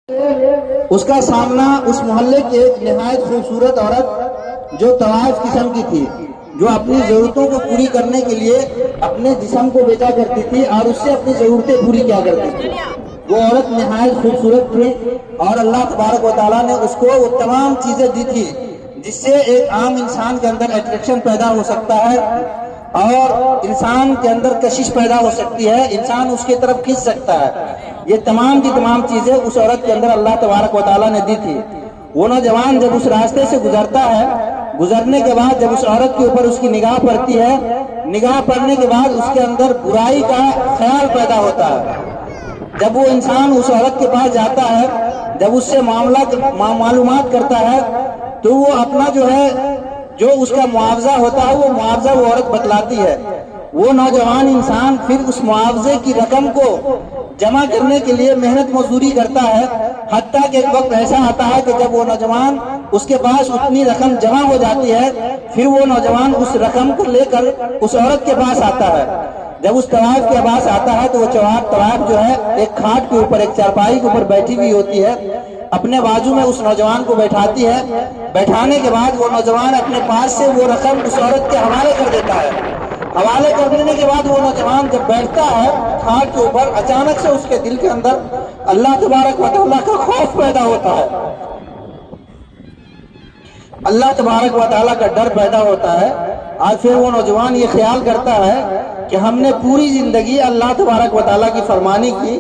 اس کا سامنا اس محلے کی ایک نہایت خوبصورت عورت جو طواف قسم کی تھی، جو اپنی ضرورتوں کو پوری کرنے کے لیے اپنے جسم کو بیچا کرتی تھی اور اس سے اپنی ضرورتیں پوری کیا کرتی تھی۔ وہ عورت نہایت خوبصورت تھی اور اللہ تبارک و تعالیٰ نے اس کو وہ تمام چیزیں دی تھی جس سے ایک عام انسان کے اندر اٹریکشن پیدا ہو سکتا ہے اور انسان کے اندر کشش پیدا ہو سکتی ہے، انسان اس کی طرف کھینچ سکتا ہے۔ یہ تمام کی تمام چیزیں اس عورت کے اندر اللہ تبارک و تعالیٰ نے دی تھی۔ وہ نوجوان جب اس راستے سے گزرتا ہے، گزرنے کے بعد جب اس عورت کے اوپر اس کی نگاہ پڑتی ہے، نگاہ پڑنے کے بعد اس کے اندر برائی کا خیال پیدا ہوتا ہے۔ جب وہ انسان اس عورت کے پاس جاتا ہے، جب اس سے معلومات کرتا ہے تو وہ اپنا جو اس کا معاوضہ ہوتا ہے وہ معاوضہ وہ عورت بتلاتی ہے۔ وہ نوجوان انسان پھر اس معاوضے کی رقم کو جمع کرنے کے لیے محنت مزدوری کرتا ہے، حتیٰ کہ ایک وقت ایسا آتا ہے کہ جب وہ نوجوان اس کے پاس اتنی رقم جمع ہو جاتی ہے، پھر وہ نوجوان اس رقم کو لے کر اس عورت کے پاس آتا ہے۔ جب اس طواف کے پاس آتا ہے تو وہ طواف جو ہے ایک کھاٹ کے اوپر، ایک چارپائی کے اوپر بیٹھی ہوئی ہوتی ہے، اپنے بازو میں اس نوجوان کو بیٹھاتی ہے۔ بیٹھانے کے بعد وہ نوجوان اپنے پاس سے وہ رقم اس عورت کے حوالے کر دیتا ہے۔ حوالے کر دینے کے بعد وہ نوجوان جب بیٹھتا ہے کھاٹ کے اوپر، اچانک سے اس کے دل کے اندر اللہ تبارک و تعالیٰ کا خوف پیدا ہوتا ہے، اللہ تبارک و تعالیٰ کا ڈر پیدا ہوتا ہے۔ آج پھر وہ نوجوان یہ خیال کرتا ہے کہ ہم نے پوری زندگی اللہ تبارک و تعالیٰ کی فرمانی کی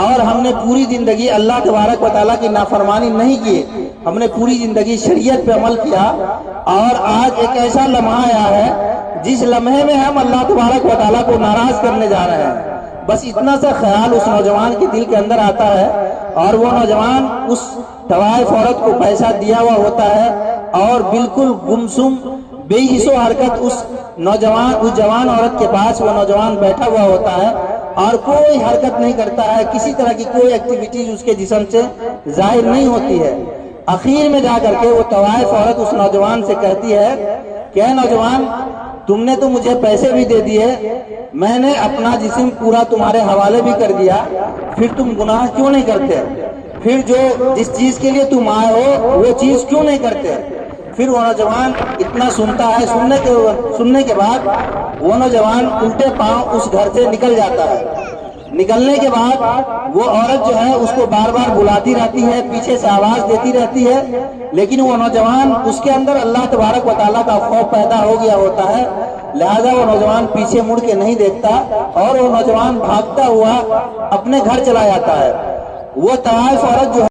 اور ہم نے پوری زندگی اللہ تبارک و تعالیٰ کی نافرمانی نہیں کی، ہم نے پوری زندگی شریعت پہ عمل کیا، اور آج ایک ایسا لمحہ آیا ہے جس لمحے میں ہم اللہ تبارک و تعالیٰ کو ناراض کرنے جا رہے ہیں۔ بس اتنا سا خیال اس نوجوان کے دل کے اندر آتا ہے اور وہ نوجوان اس طوائف عورت کو پیسہ دیا ہوا ہوتا ہے اور بالکل گمسم بے حس و حرکت اس جوان عورت کے پاس وہ نوجوان بیٹھا ہوا ہوتا ہے اور کوئی حرکت نہیں کرتا ہے، کسی طرح کی کوئی ایکٹیویٹیز اس کے جسم سے ظاہر نہیں ہوتی ہے۔ آخر میں جا کر کے وہ طوائف عورت اس نوجوان سے کہتی ہے کہ اے نوجوان، تم نے تو مجھے پیسے بھی دے دیے، میں نے اپنا جسم پورا تمہارے حوالے بھی کر دیا، پھر تم گناہ کیوں نہیں کرتے؟ پھر جس چیز کے لیے تم آئے ہو وہ چیز کیوں نہیں کرتے؟ پھر وہ نوجوان اتنا سنتا ہے، سننے کے بعد وہ نوجوان الٹے پاؤں اس گھر سے نکل جاتا ہے۔ نکلنے کے بعد وہ عورت جو ہے اس کو بار بار بلاتی رہتی ہے، پیچھے سے آواز دیتی رہتی ہے، لیکن وہ نوجوان اس کے اندر اللہ تبارک و تعالیٰ کا خوف پیدا ہو گیا ہوتا ہے، لہذا وہ نوجوان پیچھے مڑ کے نہیں دیکھتا اور وہ نوجوان بھاگتا ہوا اپنے گھر چلا جاتا ہے۔ وہ طوائف عورت جو